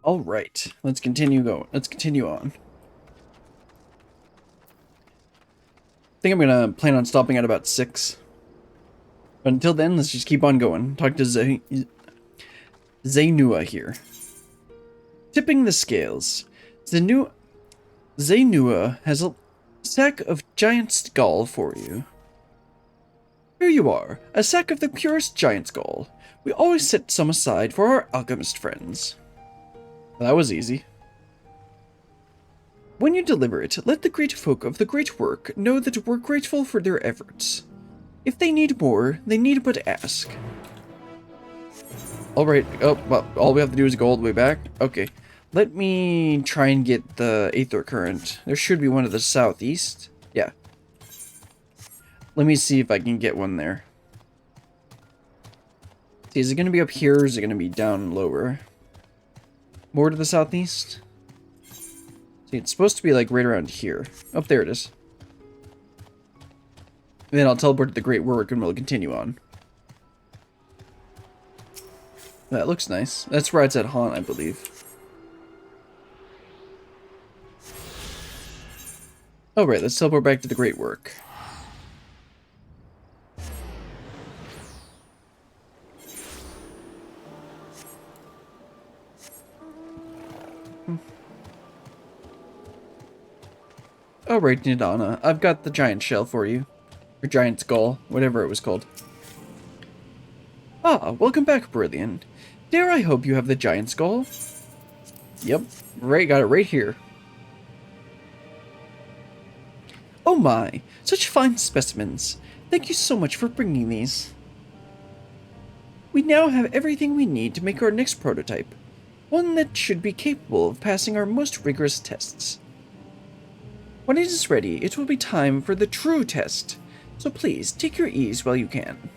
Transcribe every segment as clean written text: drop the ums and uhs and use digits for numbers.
All right, let's continue going. Let's continue on. I think I'm gonna plan on stopping at about 6. But until then, let's just keep on going. Talk to Zainua here. Tipping the scales. Zainua has a sack of giant skull for you. Here you are, a sack of the purest giant skull. We always set some aside for our alchemist friends. That was easy. When you deliver it, let the great folk of the great work know that we're grateful for their efforts. If they need more, they need but ask. Alright, oh, well, all we have to do is go all the way back? Okay. Let me try and get the Aether Current. There should be one to the southeast. Yeah. Let me see if I can get one there. See, is it going to be up here or is it going to be down lower? More to the southeast? See, it's supposed to be like right around here. Oh, there it is. And then I'll teleport to the Great Work and we'll continue on. That looks nice. That's where it's at Haunt, I believe. Oh, right, let's teleport back to the Great Work. Alright, Nidhana, I've got the giant shell for you. Or giant skull, whatever it was called. Ah, welcome back, Brilliant. Dare I hope you have the giant skull? Yep, right, got it right here. Oh my, such fine specimens. Thank you so much for bringing these. We now have everything we need to make our next prototype. One that should be capable of passing our most rigorous tests. When it is ready, it will be time for the true test. So please, take your ease while you can.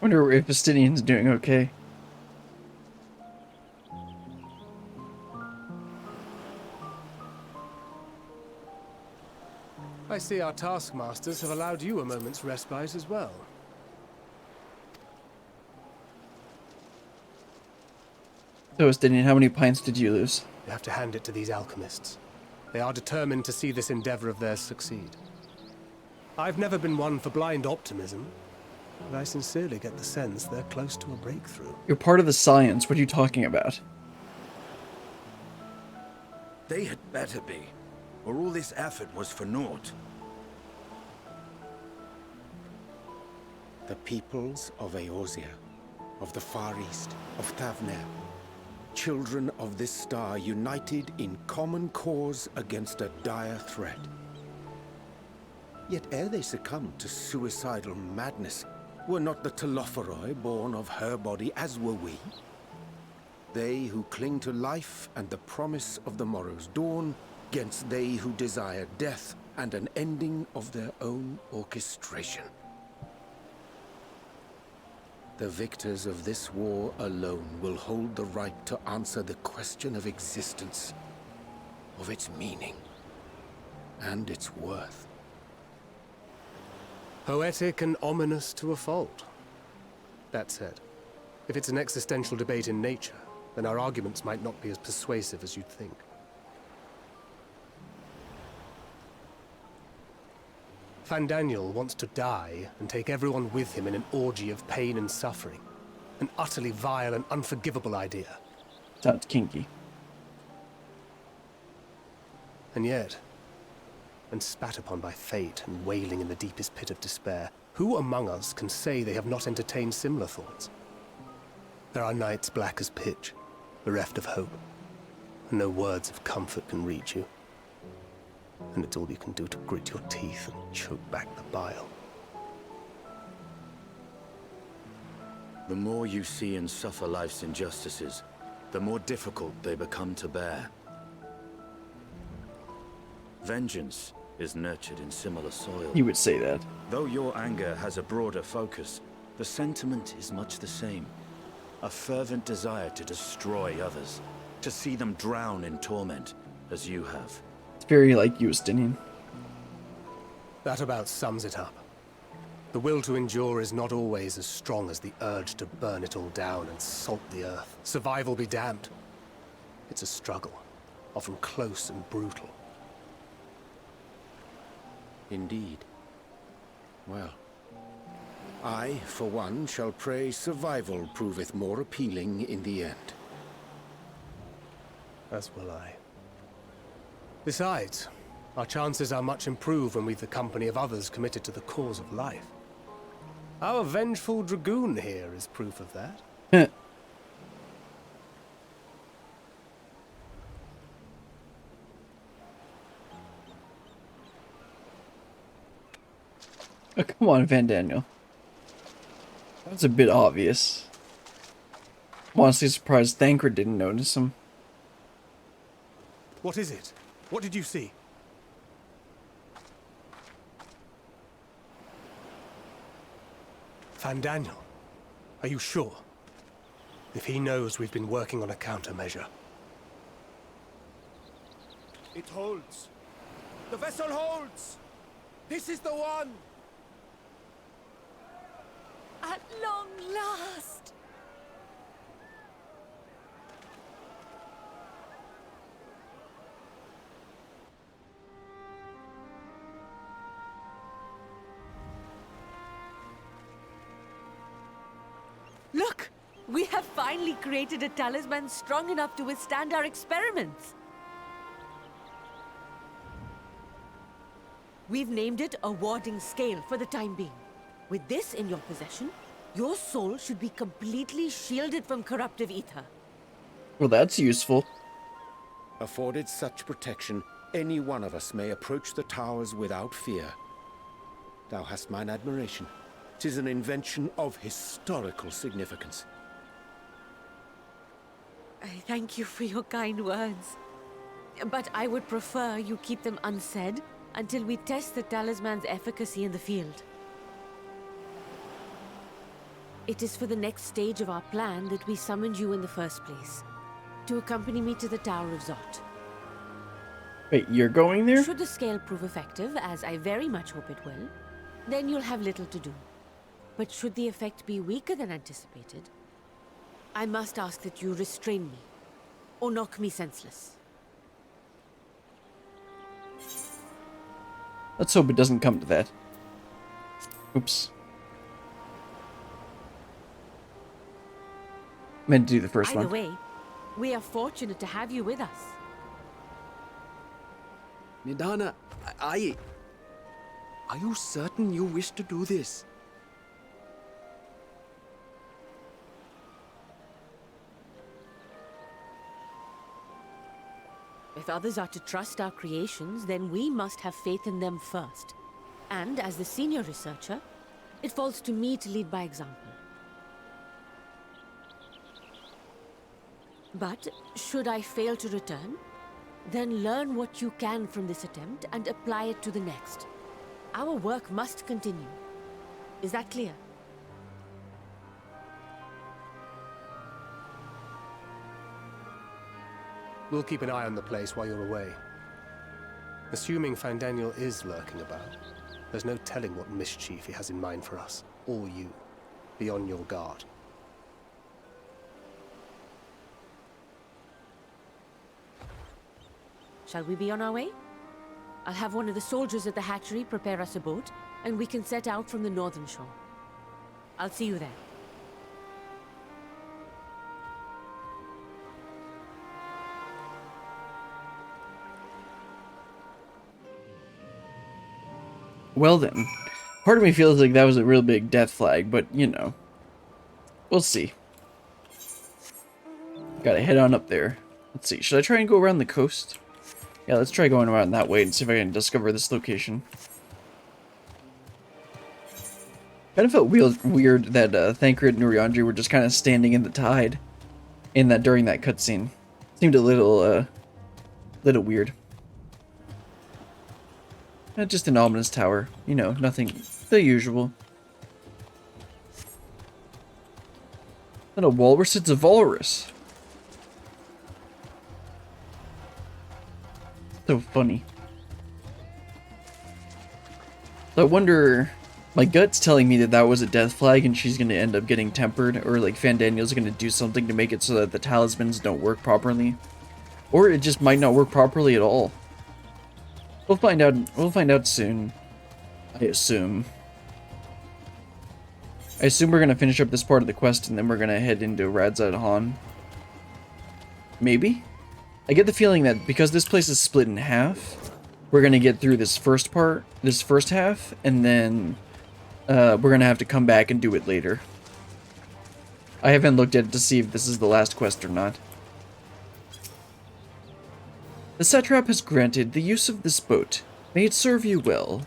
Wonder if Justinian's doing okay. I see our taskmasters have allowed you a moment's respite as well. So, Justinian, how many pints did you lose? You have to hand it to these alchemists. They are determined to see this endeavor of theirs succeed. I've never been one for blind optimism, but I sincerely get the sense they're close to a breakthrough. You're part of the science. What are you talking about? They had better be, or all this effort was for naught. The peoples of Eorzea, of the Far East, of Thavner, children of this star united in common cause against a dire threat. Yet ere they succumbed to suicidal madness, were not the Telophoroi born of her body as were we? They who cling to life and the promise of the morrow's dawn, against they who desire death and an ending of their own orchestration. The victors of this war alone will hold the right to answer the question of existence, of its meaning, and its worth. Poetic and ominous to a fault. That said, if it's an existential debate in nature, then our arguments might not be as persuasive as you'd think. Fandaniel wants to die and take everyone with him in an orgy of pain and suffering. An utterly vile and unforgivable idea. Sounds kinky. And yet, when spat upon by fate and wailing in the deepest pit of despair, who among us can say they have not entertained similar thoughts? There are nights black as pitch, bereft of hope, and no words of comfort can reach you. And it's all you can do to grit your teeth and choke back the bile. The more you see and suffer life's injustices, the more difficult they become to bear. Vengeance is nurtured in similar soil. He would say that. Though your anger has a broader focus, the sentiment is much the same. A fervent desire to destroy others, to see them drown in torment, as you have. It's very like Justinian. That about sums it up. The will to endure is not always as strong as the urge to burn it all down and salt the earth. Survival be damned. It's a struggle, often close and brutal. Indeed. Well, I, for one, shall pray survival proveth more appealing in the end. As will I. Besides, our chances are much improved when we've the company of others committed to the cause of life. Our vengeful dragoon here is proof of that. Oh, come on, Van Daniel. That's a bit obvious. I'm honestly surprised Thancred didn't notice him. What is it? What did you see? Van Daniel, are you sure? If he knows we've been working on a countermeasure. It holds. The vessel holds. This is the one. At long last! Look! We have finally created a talisman strong enough to withstand our experiments! We've named it a warding scale for the time being. With this in your possession, your soul should be completely shielded from corruptive ether. Well, that's useful. Afforded such protection, any one of us may approach the towers without fear. Thou hast mine admiration. 'Tis an invention of historical significance. I thank you for your kind words. But I would prefer you keep them unsaid until we test the talisman's efficacy in the field. It is for the next stage of our plan that we summoned you in the first place, to accompany me to the Tower of Zot. Wait, you're going there? Should the scale prove effective, as I very much hope it will, then you'll have little to do. But should the effect be weaker than anticipated, I must ask that you restrain me, or knock me senseless. Let's hope it doesn't come to that. Oops. Meant to do the first Either one. way, we are fortunate to have you with us. Nidhana, are you certain you wish to do this? If others are to trust our creations, then we must have faith in them first. And as the senior researcher, it falls to me to lead by example. But should I fail to return, then learn what you can from this attempt and apply it to the next. Our work must continue. Is that clear? We'll keep an eye on the place while you're away. Assuming Fandaniel is lurking about, there's no telling what mischief he has in mind for us, or you. Be on your guard. Shall we be on our way? I'll have one of the soldiers at the hatchery prepare us a boat, and we can set out from the northern shore. I'll see you there. Well then, part of me feels like that was a real big death flag, but you know, we'll see. Gotta head on up there. Let's see, should I try and go around the coast? Yeah, let's try going around that way and see if I can discover this location. Kind of felt weird that Thancred and Urianger were just kind of standing in the tide. in that during that cutscene. Seemed a little weird. Just an ominous tower, you know, nothing, the usual. Not a walrus, it's a walrus. So funny. So I wonder, my gut's telling me that that was a death flag and she's going to end up getting tempered, or like Fandaniel's going to do something to make it so that the talismans don't work properly. Or it just might not work properly at all. We'll find out soon. I assume we're going to finish up this part of the quest and then we're going to head into Radzad Han. Maybe? I get the feeling that because this place is split in half, we're going to get through this first part, this first half, and then we're going to have to come back and do it later. I haven't looked at it to see if this is the last quest or not. The satrap has granted the use of this boat. May it serve you well.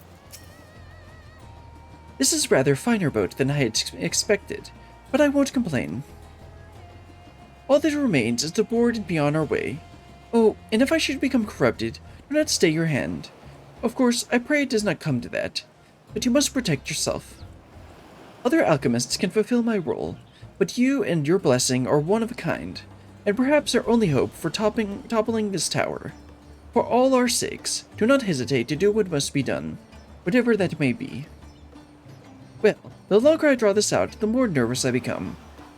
This is rather finer boat than I had expected, but I won't complain. All that remains is to board and be on our way. Oh, and if I should become corrupted, do not stay your hand. Of course, I pray it does not come to that, but you must protect yourself. Other alchemists can fulfill my role, but you and your blessing are one of a kind, and perhaps our only hope for toppling this tower. For all our sakes, do not hesitate to do what must be done, whatever that may be. Well, the longer I draw this out, the more nervous I become.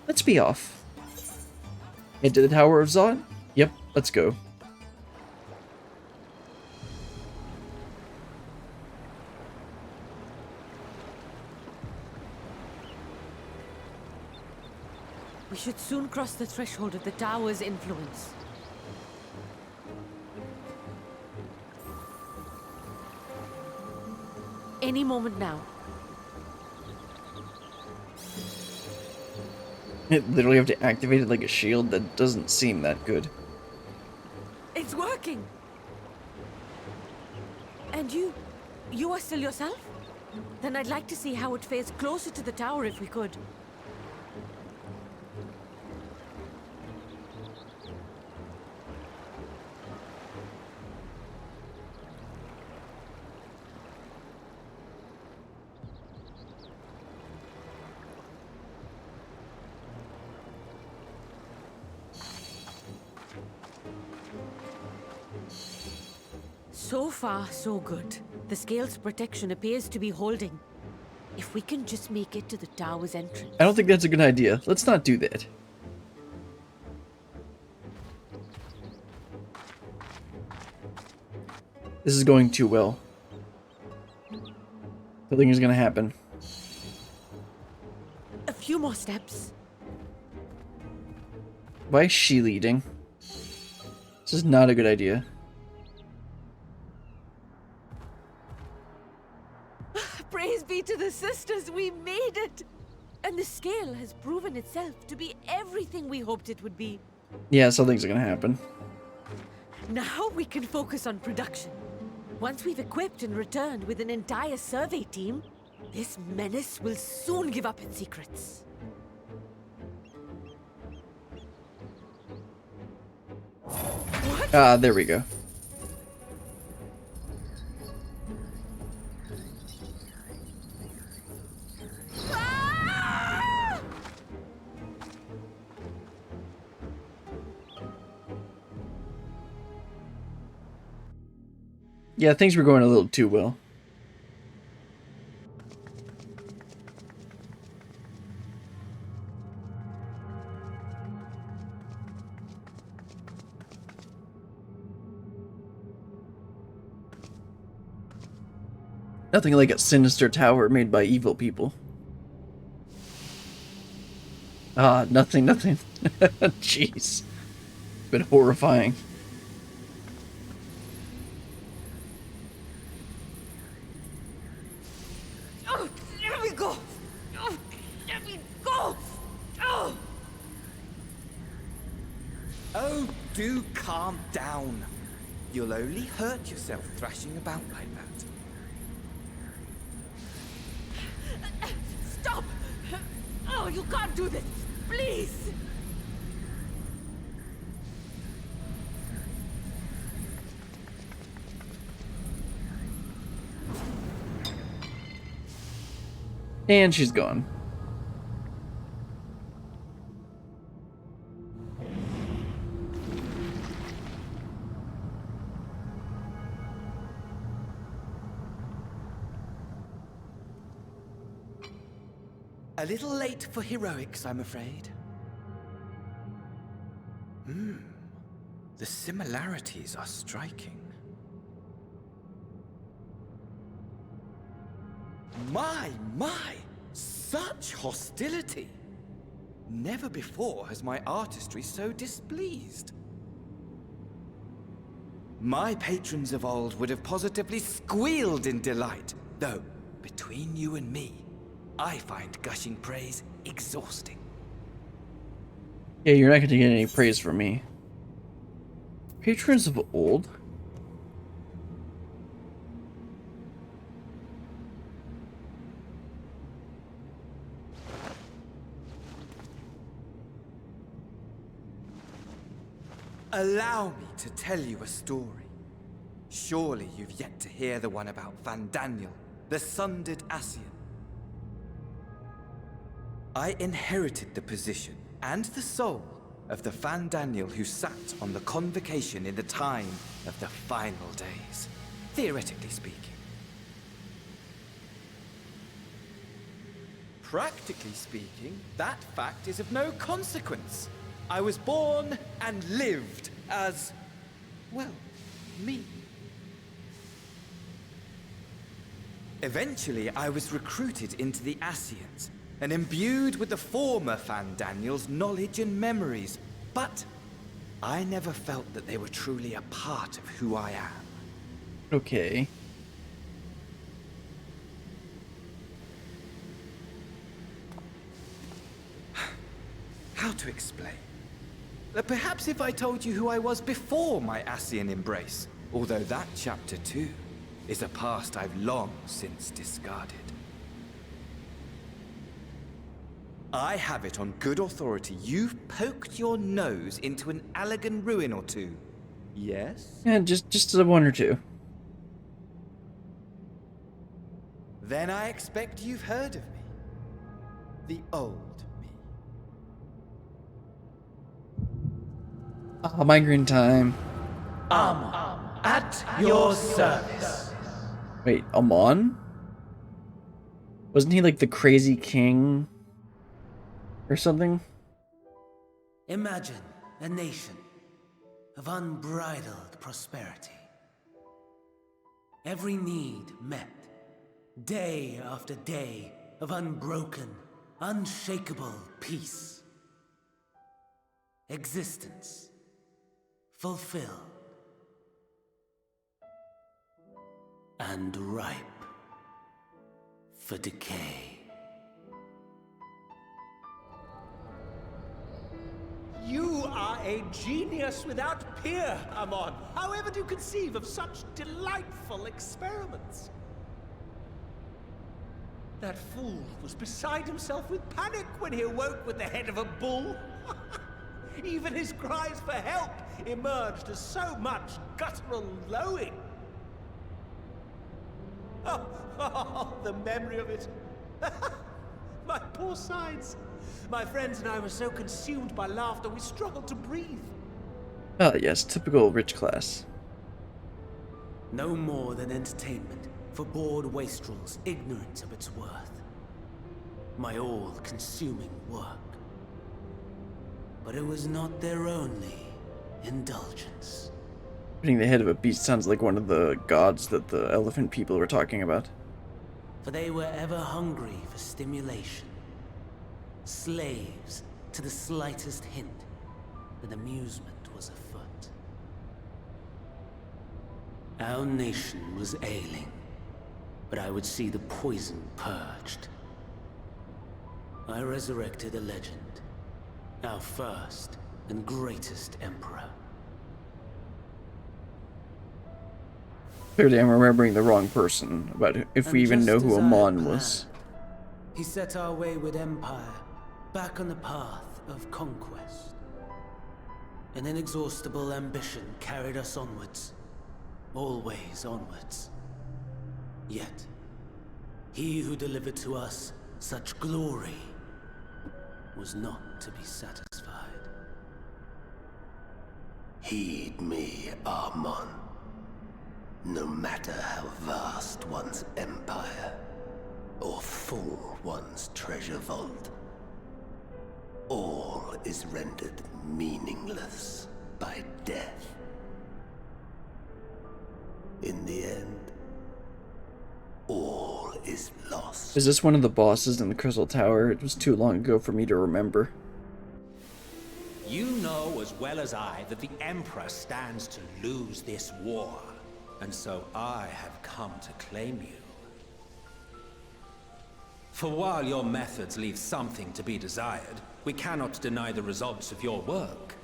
Let's be off. Into the Tower of Zod? Yep, let's go. We should soon cross the threshold of the tower's influence. Any moment now. It literally have to activate it like a shield. That doesn't seem that good. It's working! And you are still yourself? Then I'd like to see how it fares closer to the tower if we could. So far, so good. The scale's protection appears to be holding. If we can just make it to the tower's entrance. I don't think that's a good idea. Let's not do that. This is going too well. Nothing is gonna happen. A few more steps. Why is she leading? This is not a good idea. Praise be to the sisters, we made it! And the scale has proven itself to be everything we hoped it would be. Yeah, something's gonna happen. Now we can focus on production. Once we've equipped and returned with an entire survey team, this menace will soon give up its secrets. What? Ah, there we go. Ah! Yeah, things were going a little too well. Nothing like a sinister tower made by evil people. Ah, nothing. Jeez. It's been horrifying. Oh, let me go! Oh, let me go! Oh! Oh, do calm down. You'll only hurt yourself thrashing about like that. Stop! Oh, you can't do this! Please! And she's gone. A little late for heroics, I'm afraid. The similarities are striking. My! Such hostility! Never before has my artistry so displeased. My patrons of old would have positively squealed in delight, though, between you and me, I find gushing praise exhausting. Yeah, you're not going to get any praise from me. Patrons of old? Allow me to tell you a story. Surely you've yet to hear the one about Van Daniel, the sundered Ascian. I inherited the position and the soul of the Van Daniel who sat on the convocation in the time of the final days, theoretically speaking. Practically speaking, that fact is of no consequence. I was born and lived as, well, me. Eventually, I was recruited into the Ascians and imbued with the former Van Daniel's knowledge and memories, but I never felt that they were truly a part of who I am. Okay. How to explain? Perhaps if I told you who I was before my Ascian embrace, although that chapter too is a past I've long since discarded. I have it on good authority you've poked your nose into an Allegan ruin or two. Yes? Yeah, just a one or two. Then I expect you've heard of me. The old me. Ah, migraine time. At your service. Wait, Amon? Wasn't he like the crazy king? Or something? Imagine a nation of unbridled prosperity. Every need met, day after day of unbroken, unshakable peace. Existence fulfilled and ripe for decay. You are a genius without peer, Amon. However do you conceive of such delightful experiments? That fool was beside himself with panic when he awoke with the head of a bull. Even his cries for help emerged as so much guttural lowing. Oh, the memory of it. My poor sides. My friends and I were so consumed by laughter we struggled to breathe. Ah, yes, typical rich class. No more than entertainment for bored wastrels ignorant of its worth. My all-consuming work. But it was not their only indulgence. Putting the head of a beast sounds like one of the gods that the elephant people were talking about. For they were ever hungry for stimulation. Slaves to the slightest hint that amusement was afoot. Our nation was ailing, but I would see the poison purged. I resurrected a legend, our first and greatest emperor. Clearly I'm remembering the wrong person about if we even know who Amon was. He set our wayward empire back on the path of conquest. An inexhaustible ambition carried us onwards, always onwards. Yet, he who delivered to us such glory was not to be satisfied. Heed me, Armon. No matter how vast one's empire, or full one's treasure vault, all is rendered meaningless by death. In the end, all is lost. Is this one of the bosses in the Crystal Tower? It was too long ago for me to remember. You know as well as I that the Emperor stands to lose this war, and so I have come to claim you. For while your methods leave something to be desired, we cannot deny the results of your work.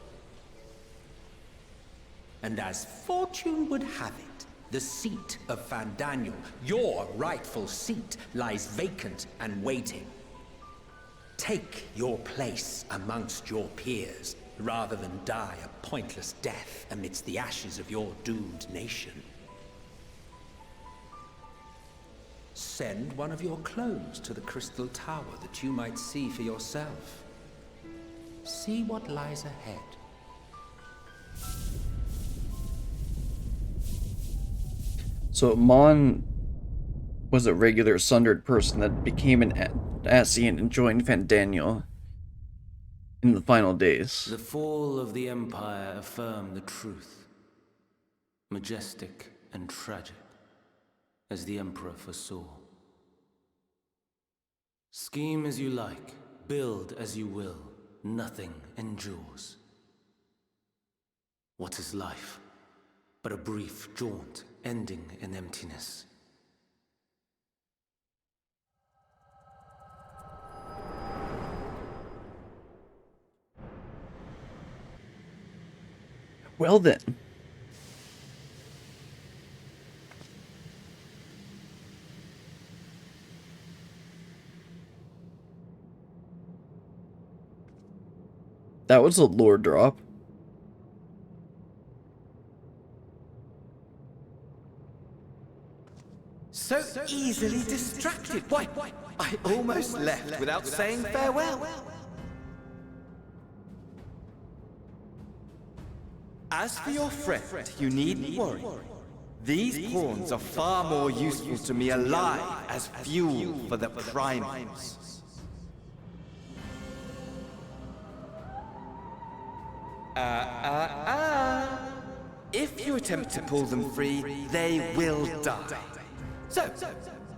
And as fortune would have it, the seat of Fandaniel, your rightful seat, lies vacant and waiting. Take your place amongst your peers, rather than die a pointless death amidst the ashes of your doomed nation. Send one of your clones to the Crystal Tower that you might see for yourself. See what lies ahead. So Mon was a regular sundered person that became an Ascian and joined Fandaniel in the final days. The fall of the Empire affirmed the truth. Majestic and tragic, as the Emperor foresaw. Scheme as you like, build as you will, nothing endures. What is life but a brief jaunt ending in emptiness? Well then. That was a lore drop. So easily distracted. Why, I almost left without saying farewell. As for your friend, you needn't worry. These pawns are far more useful to me alive as fuel for the primals. If you attempt to pull them free, they will die. So,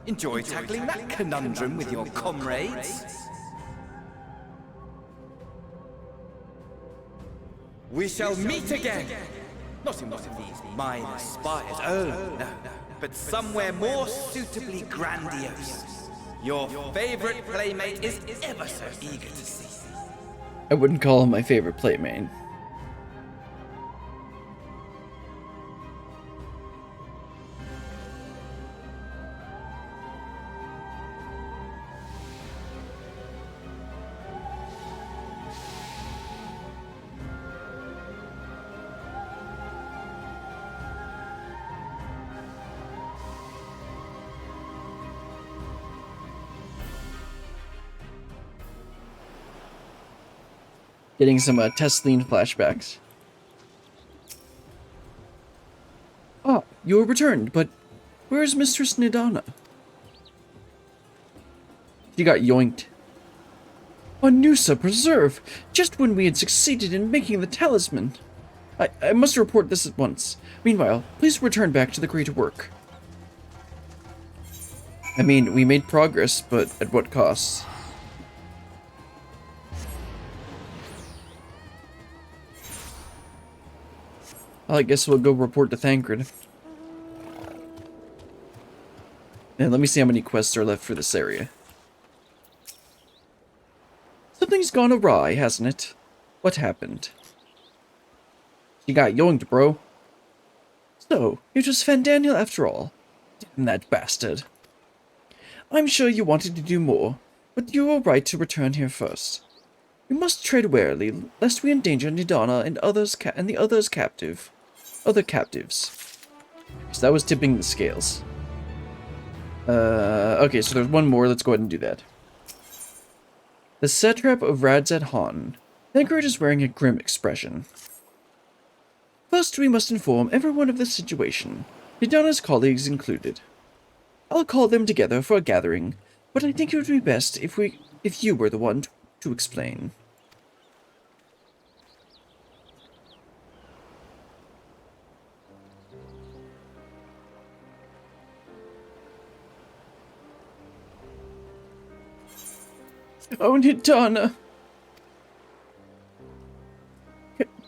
enjoy tackling that conundrum with your comrades. We shall meet again! Not in one of these minor spires, oh no, but somewhere more suitably grandiose. Your favorite playmate is ever so eager to see. I wouldn't call him my favorite playmate. Getting some Tesline flashbacks. Ah, you have returned, but where is Mistress Nidhana? She got yoinked. Anusa, preserve! Just when we had succeeded in making the talisman. I must report this at once. Meanwhile, please return back to the great work. I mean, we made progress, but at what cost? Well, I guess we'll go report to Thancred. And let me see how many quests are left for this area. Something's gone awry, hasn't it? What happened? You got yoinked, bro. So, it was Fandaniel after all. Damn that bastard. I'm sure you wanted to do more, but you were right to return here first. We must tread warily, lest we endanger Nidhana and the others captives. So that was tipping the scales. Okay, so there's one more. Let's go ahead and do that. The satrap of Radzed Han. Thancred is wearing a grim expression. First, we must inform everyone of the situation, Nidhana's colleagues included. I'll call them together for a gathering, but I think it would be best if you were the one to explain. Oh, Nidhana!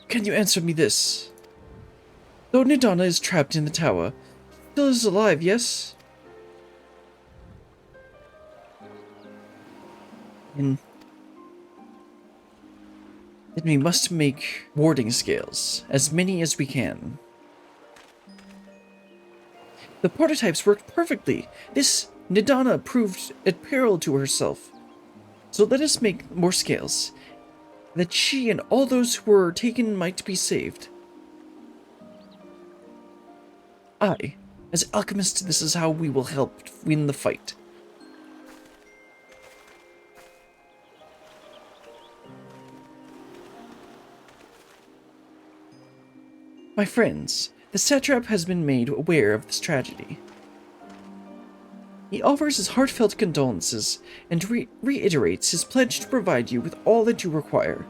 Can you answer me this? Though Nidhana is trapped in the tower, she still is alive, yes? Then we must make warding scales, as many as we can. The prototypes worked perfectly. This Nidhana proved at peril to herself. So let us make more scales, that she and all those who were taken might be saved. As alchemist, this is how we will help win the fight. My friends, the satrap has been made aware of this tragedy. He offers his heartfelt condolences and reiterates his pledge to provide you with all that you require.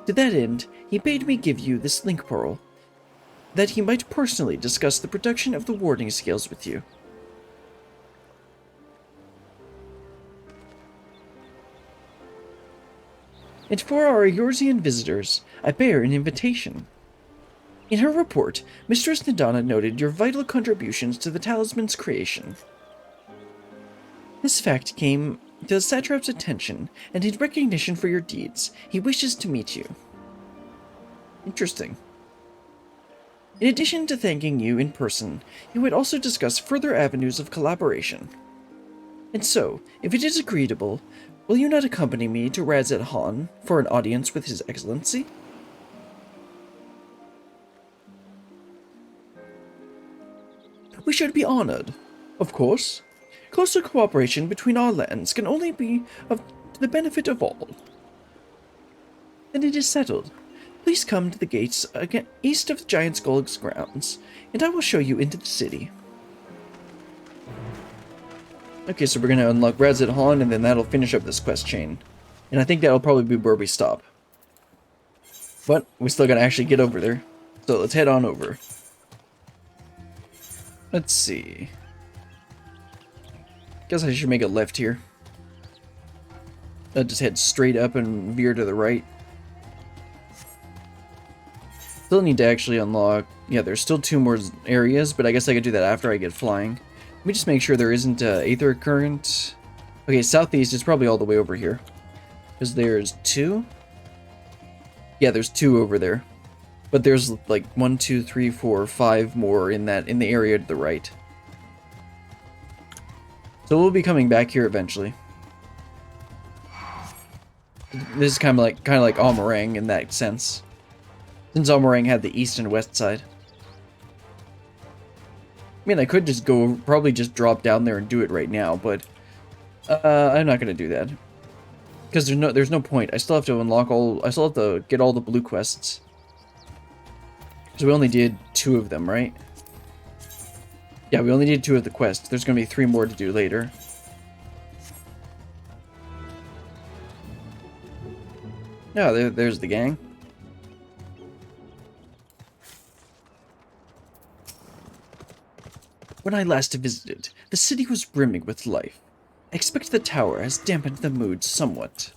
To that end, he bade me give you this link pearl, that he might personally discuss the production of the warding scales with you. And for our Eorzean visitors, I bear an invitation. In her report, Mistress Nidhana noted your vital contributions to the talisman's creation. This fact came to the satrap's attention, and in recognition for your deeds, he wishes to meet you. Interesting. In addition to thanking you in person, he would also discuss further avenues of collaboration. And so, if it is agreeable, will you not accompany me to Radzed Han for an audience with His Excellency? We should be honored, of course. Closer cooperation between our lands can only be to the benefit of all. Then it is settled. Please come to the gates east of the Giant Skull's grounds, and I will show you into the city. Okay, so we're going to unlock Radzed Han, and then that'll finish up this quest chain. And I think that'll probably be where we stop. But we still got to actually get over there. So let's head on over. Let's see. Guess I should make a left here. I'll just head straight up and veer to the right. Still need to actually unlock... Yeah, there's still 2 more areas, but I guess I could do that after I get flying. Let me just make sure there isn't Aether Current. Okay, southeast is probably all the way over here. Because there's 2? Yeah, there's 2 over there. But there's like 1, 2, 3, 4, 5 more in the area to the right. So we'll be coming back here eventually. This is kind of like Almarang in that sense, since Almarang had the east and west side. I mean, I could just probably just drop down there and do it right now, but I'm not gonna do that because there's no point. I still have to unlock I still have to get all the blue quests. So we only did 2 of them, right? Yeah, we only did 2 of the quests. There's going to be 3 more to do later. Oh, there's the gang. When I last visited, the city was brimming with life. I expect the tower has dampened the mood somewhat.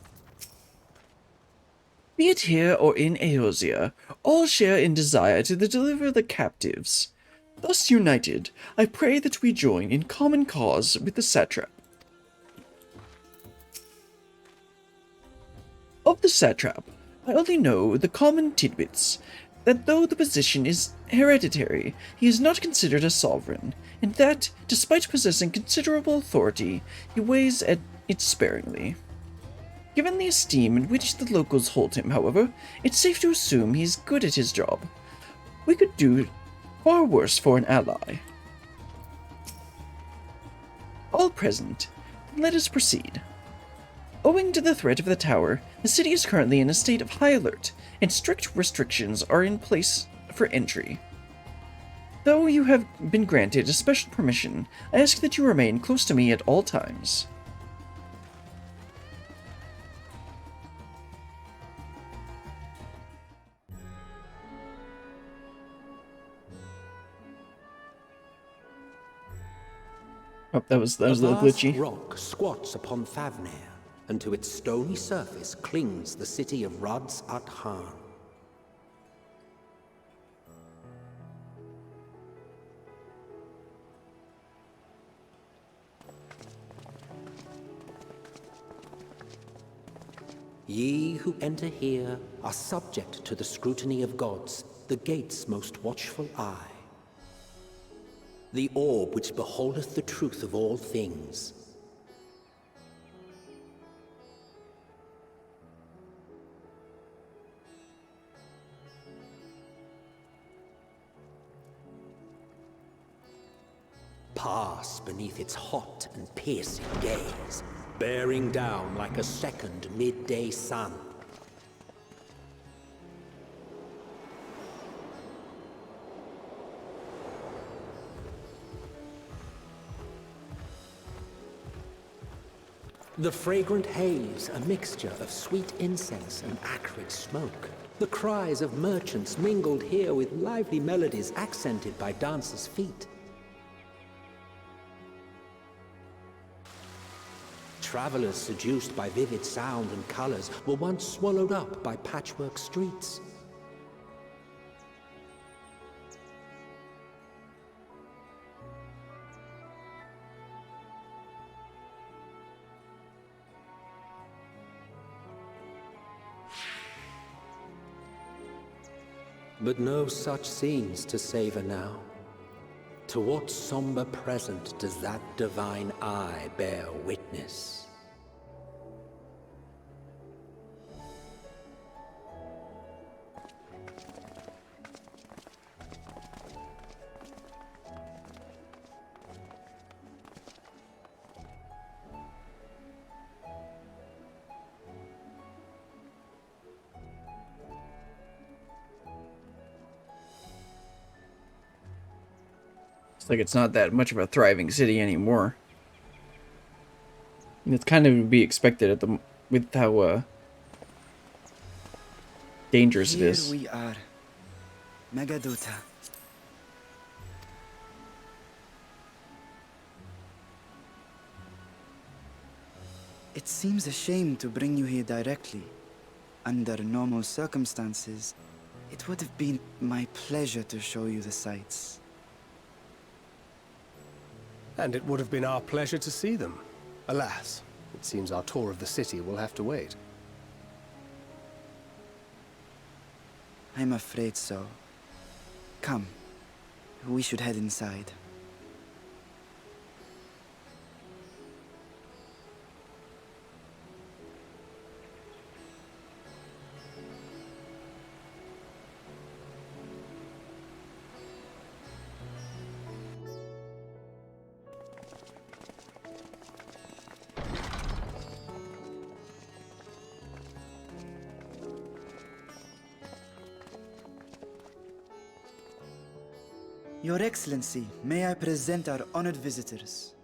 Be it here or in Eorzea, all share in desire to deliver the captives. Thus united, I pray that we join in common cause with the satrap. Of the satrap, I only know the common tidbits, that though the position is hereditary, he is not considered a sovereign, and that, despite possessing considerable authority, he weighs it sparingly. Given the esteem in which the locals hold him, however, it's safe to assume he's good at his job. We could do far worse for an ally. All present, let us proceed. Owing to the threat of the tower, the city is currently in a state of high alert, and strict restrictions are in place for entry. Though you have been granted a special permission, I ask that you remain close to me at all times. Oh, that was a little glitchy. A vast rock squats upon Thavnir, and to its stony surface clings the city of Rads at Han. Ye who enter here are subject to the scrutiny of gods, the gate's most watchful eye. The orb which beholdeth the truth of all things. Pass beneath its hot and piercing gaze, bearing down like a second midday sun. The fragrant haze, a mixture of sweet incense and acrid smoke. The cries of merchants mingled here with lively melodies accented by dancers' feet. Travelers seduced by vivid sound and colors were once swallowed up by patchwork streets. But no such scenes to savor now. To what somber present does that divine eye bear witness? Like it's not that much of a thriving city anymore. And it's kind of to be expected at the with how dangerous it is. Here we are, Megadota. It seems a shame to bring you here directly. Under normal circumstances, it would have been my pleasure to show you the sights. And it would have been our pleasure to see them. Alas, it seems our tour of the city will have to wait. I'm afraid so. Come, we should head inside. Your Excellency, may I present our honored visitors?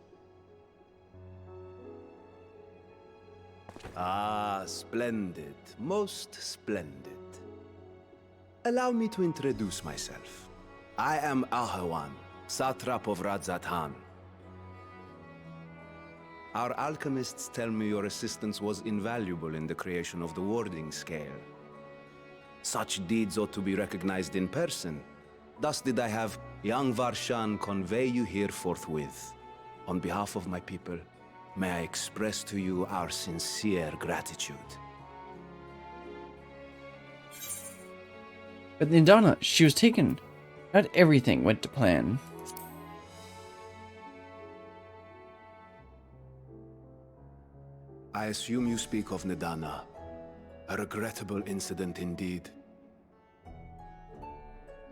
Ah, splendid. Most splendid. Allow me to introduce myself. I am Ahawan, satrap of Radzat-Han. Our alchemists tell me your assistance was invaluable in the creation of the warding scale. Such deeds ought to be recognized in person. Thus did I have young Varshan convey you here forthwith. On behalf of my people, may I express to you our sincere gratitude. But Nidhana, she was taken. Not everything went to plan. I assume you speak of Nidhana. A regrettable incident indeed.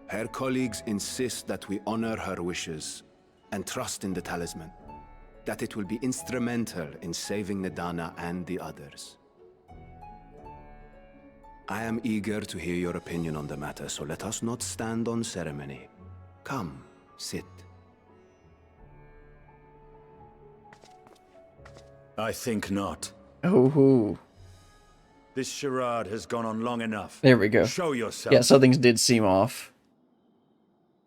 Her colleagues insist that we honor her wishes and trust in the talisman. that it will be instrumental in saving Nidhana and the others. I am eager to hear your opinion on the matter, so let us not stand on ceremony. Come, sit. I think not. Oh, This charade has gone on long enough. there we go. Show yourself. Yeah, some things did seem off.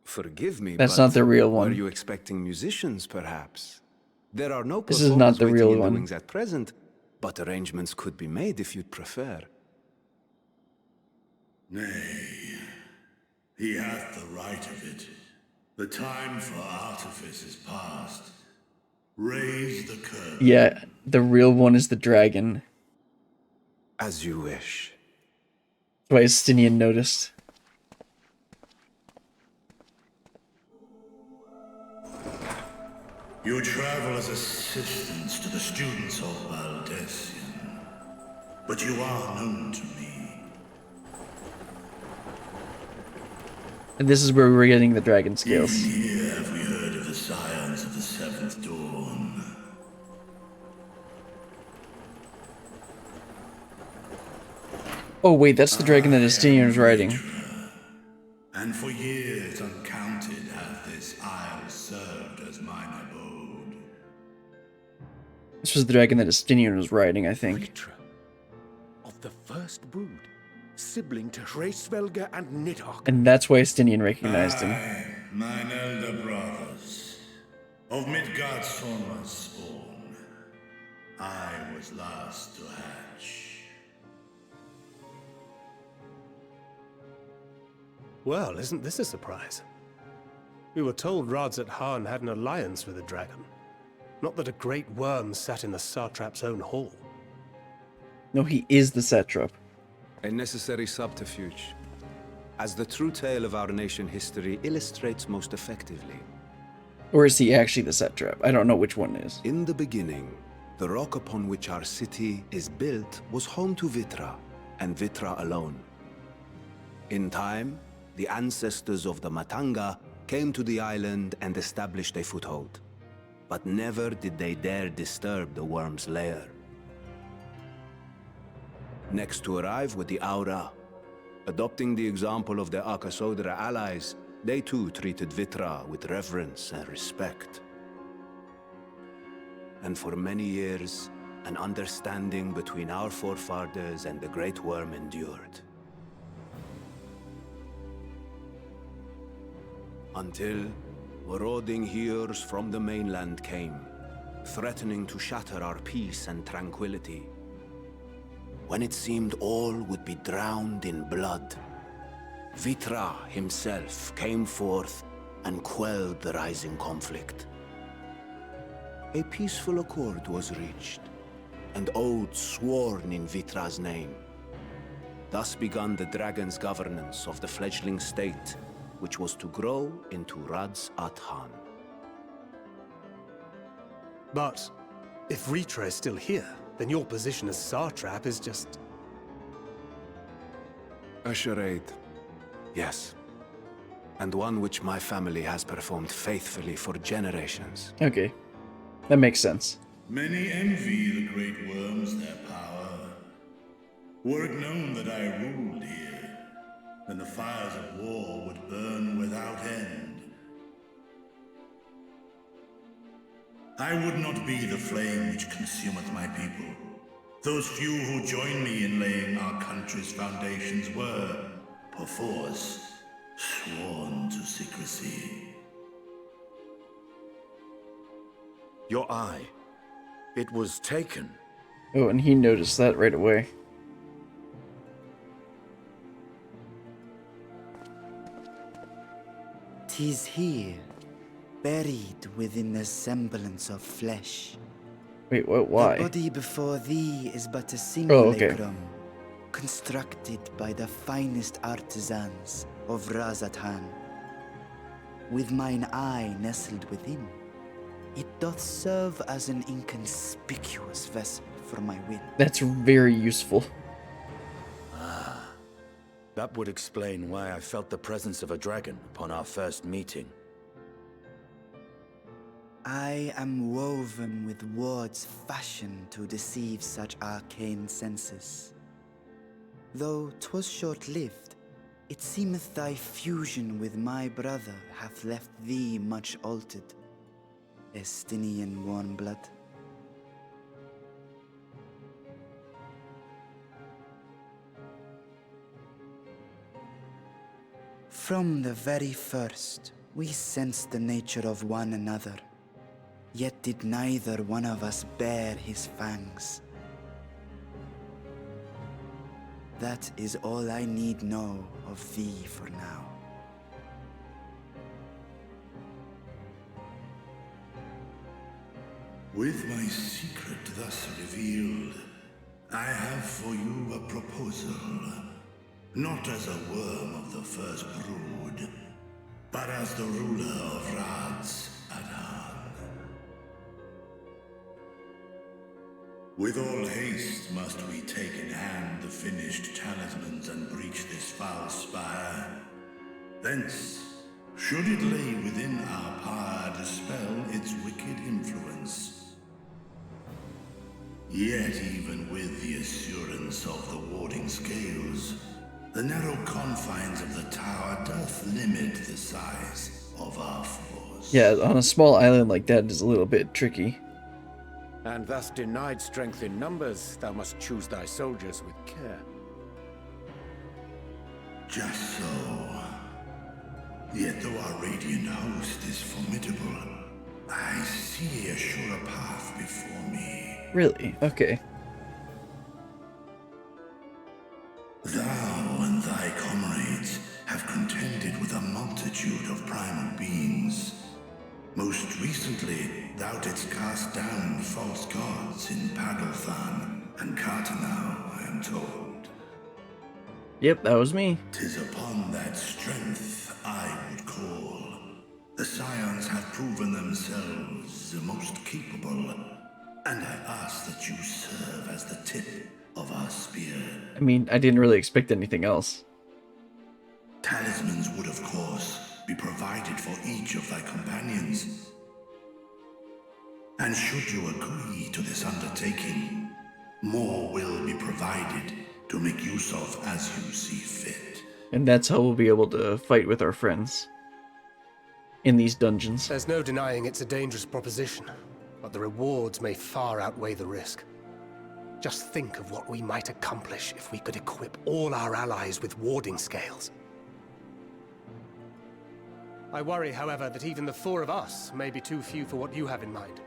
Forgive me, That's but not the real were one. you expecting musicians, perhaps? There are no This is not performers the waiting real in the one. wings at present, but arrangements could be made if you'd prefer. Nay, he hath the right of it. The time for artifice is past. Raise the curtain. Yeah, the real one is the dragon. As you wish. That's why Estinian noticed. You travel as assistants to the students of Valdesian, but you are known to me. And this is where we were getting the dragon scales. Even here have we heard of the scions of the Seventh Dawn. Oh wait, that's the dragon that Estinian was riding. And for years uncounted hath this isle served as mine abode. This was the dragon that Estinian was riding, I think. Ritra, of the first brood, sibling to Hraesvelga and Nidhogg. And that's why Estinian recognized him. Aye, mine elder brothers, of Midgard's Sorma's spawn, I was last to hatch. Well, isn't this a surprise? We were told Radzat Han had an alliance with a dragon. Not that a great worm sat in the satrap's own hall. No, he is the satrap. A necessary subterfuge, as the true tale of our nation history illustrates most effectively. Or is he actually the satrap? I don't know which one is. In the beginning, the rock upon which our city is built was home to Vitra, and Vitra alone. In time, the ancestors of the Matanga came to the island and established a foothold. But never did they dare disturb the worm's lair. Next to arrive were the Aura. Adopting the example of their Akasodra allies, they too treated Vitra with reverence and respect. And for many years, an understanding between our forefathers and the Great Worm endured. Until marauding heroes from the mainland came, threatening to shatter our peace and tranquility. When it seemed all would be drowned in blood, Vitra himself came forth and quelled the rising conflict. A peaceful accord was reached, and oaths sworn in Vitra's name. Thus began the dragon's governance of the fledgling state, which was to grow into Radzat Han. But if Ritra is still here, then your position as satrap is just... A charade, yes. And one which my family has performed faithfully for generations. Okay. That makes sense. Many envy the great worms their power. Were it known that I ruled here, then the fires of war would burn without end. I would not be the flame which consumeth my people. Those few who join me in laying our country's foundations were, perforce, sworn to secrecy. Your eye. It was taken. Oh, and he noticed that right away. "'Tis here, buried within the semblance of flesh. Wait, what? Why? The body before thee is but a Oh, okay. simulacrum, constructed by the finest artisans of Radzat Han. With mine eye nestled within, it doth serve as an inconspicuous vessel for my wind. That's very useful. That would explain why I felt the presence of a dragon upon our first meeting. I am woven with words fashioned to deceive such arcane senses. Though 'twas short-lived, it seemeth thy fusion with my brother hath left thee much altered, Estinian warm blood. From the very first, we sensed the nature of one another, yet did neither one of us bare his fangs. That is all I need know of thee for now. With my secret thus revealed, I have for you a proposal. Not as a worm of the first brood, but as the ruler of Radz Adan. With all haste must we take in hand the finished talismans and breach this foul spire. Thence, should it lay within our power, dispel its wicked influence. Yet even with the assurance of the warding scales, the narrow confines of the tower doth limit the size of our force. Yeah, on a small island like that is a little bit tricky. And thus denied strength in numbers, thou must choose thy soldiers with care. Just so. Yet though our radiant host is formidable, I see a surer path before me. Really? Okay. Thou and thy comrades have contended with a multitude of primal beings. Most recently, thou didst cast down false gods in Padalthan and Cartanau, I am told. Yep, that was me. 'Tis upon that strength I would call. The Scions have proven themselves the most capable, and I ask that you serve as the tip of our spear. I mean, I didn't really expect anything else. Talismans would, of course, be provided for each of thy companions. And should you agree to this undertaking, more will be provided to make use of as you see fit. And that's how we'll be able to fight with our friends in these dungeons. There's no denying it's a dangerous proposition, but the rewards may far outweigh the risk. Just think of what we might accomplish if we could equip all our allies with warding scales. I worry, however, that even the four of us may be too few for what you have in mind.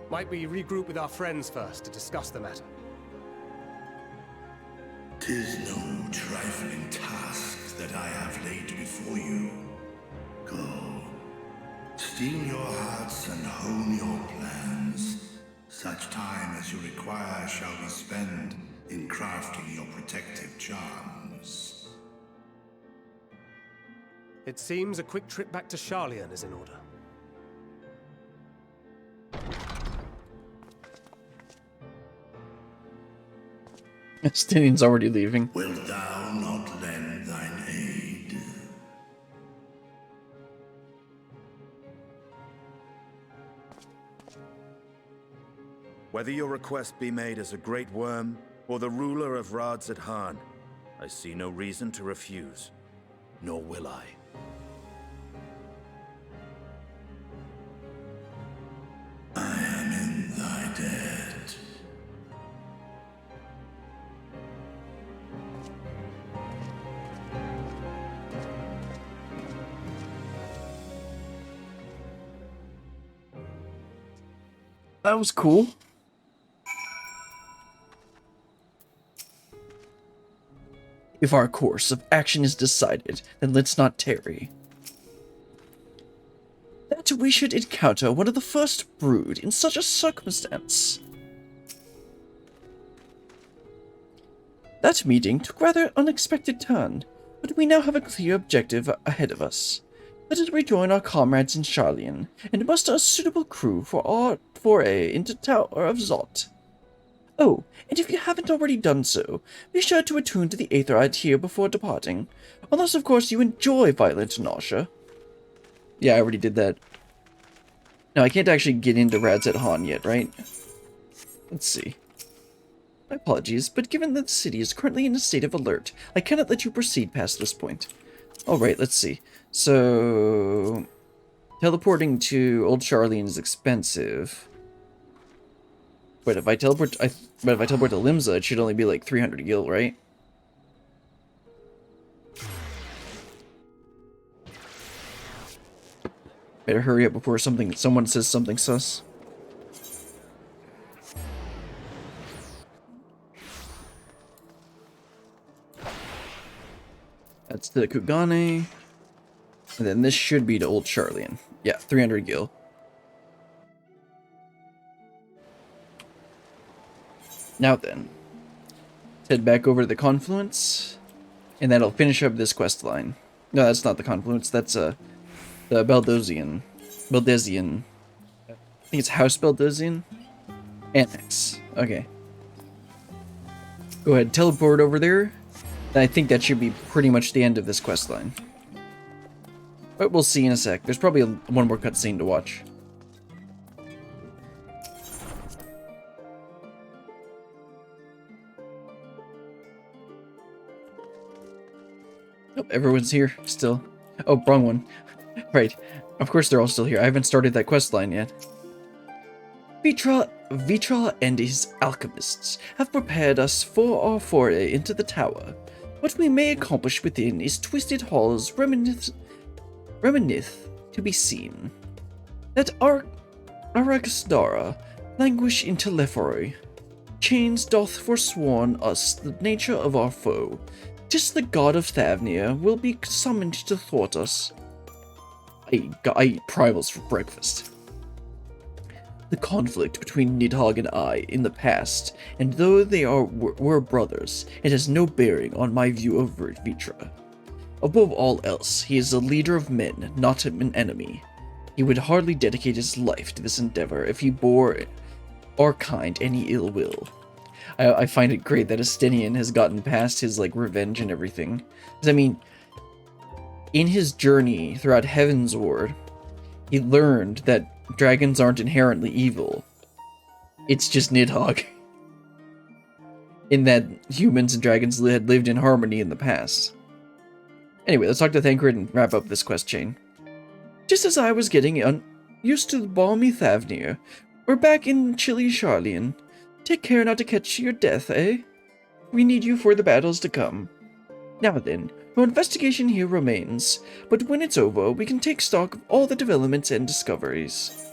Might we regroup with our friends first to discuss the matter? 'Tis no trifling task that I have laid before you. Go, steel your hearts and hone your plans. Such time as you require shall be spent in crafting your protective charms. It seems a quick trip back to Sharlayan is in order. Estinian's already leaving. Wilt thou not lend thine aid? Whether your request be made as a great worm or the ruler of Radz Adan, I see no reason to refuse, nor will I. I am in thy debt. That was cool. If our course of action is decided, then let's not tarry. That we should encounter one of the first brood in such a circumstance. That meeting took rather an unexpected turn, but we now have a clear objective ahead of us. Let us rejoin our comrades in Sharlayan, and muster a suitable crew for our foray into Tower of Zot. Oh, and if you haven't already done so, be sure to attune to the Aetherite here before departing, unless of course you enjoy violent nausea. Yeah, I already did that. No, I can't actually get into Radzet Han yet, right? Let's see. My apologies, but given that the city is currently in a state of alert, I cannot let you proceed past this point. Alright, let's see. So... teleporting to Old Charlene is expensive. But if I teleport to Limsa, it should only be like 300 gil, right? Better hurry up before someone says something sus. That's the Kugane. And then this should be to Old Charlian. Yeah, 300 gil. Now then, let's head back over to the Confluence, and that'll finish up this quest line. No, that's not the Confluence, that's the Baldesion. I think it's House Baldesion? Annex. Okay. Go ahead, teleport over there. I think that should be pretty much the end of this quest line. But we'll see in a sec. There's probably one more cutscene to watch. Oh, everyone's here still. Oh, wrong one. Right. Of course they're all still here. I haven't started that quest line yet. Vitra and his alchemists have prepared us for our foray into the tower. What we may accomplish within is twisted halls reminiscent to be seen. That Araxdara languish in Telephory. Chains doth forsworn us the nature of our foe. 'Tis the god of Thavnia will be summoned to thwart us. I eat primals for breakfast. The conflict between Nidhogg and I in the past, and though they were brothers, it has no bearing on my view of Vitra. Above all else, he is a leader of men, not an enemy. He would hardly dedicate his life to this endeavor if he bore our kind any ill will. I find it great that Estinian has gotten past his, like, revenge and everything. Because, I mean, in his journey throughout Heaven's Ward, he learned that dragons aren't inherently evil. It's just Nidhogg. In that humans and dragons had lived in harmony in the past. Anyway, let's talk to Thancred and wrap up this quest chain. Just as I was getting used to the balmy Thavnir, we're back in chilly Charlian. Take care not to catch your death, eh? We need you for the battles to come. Now then, our investigation here remains, but when it's over, we can take stock of all the developments and discoveries.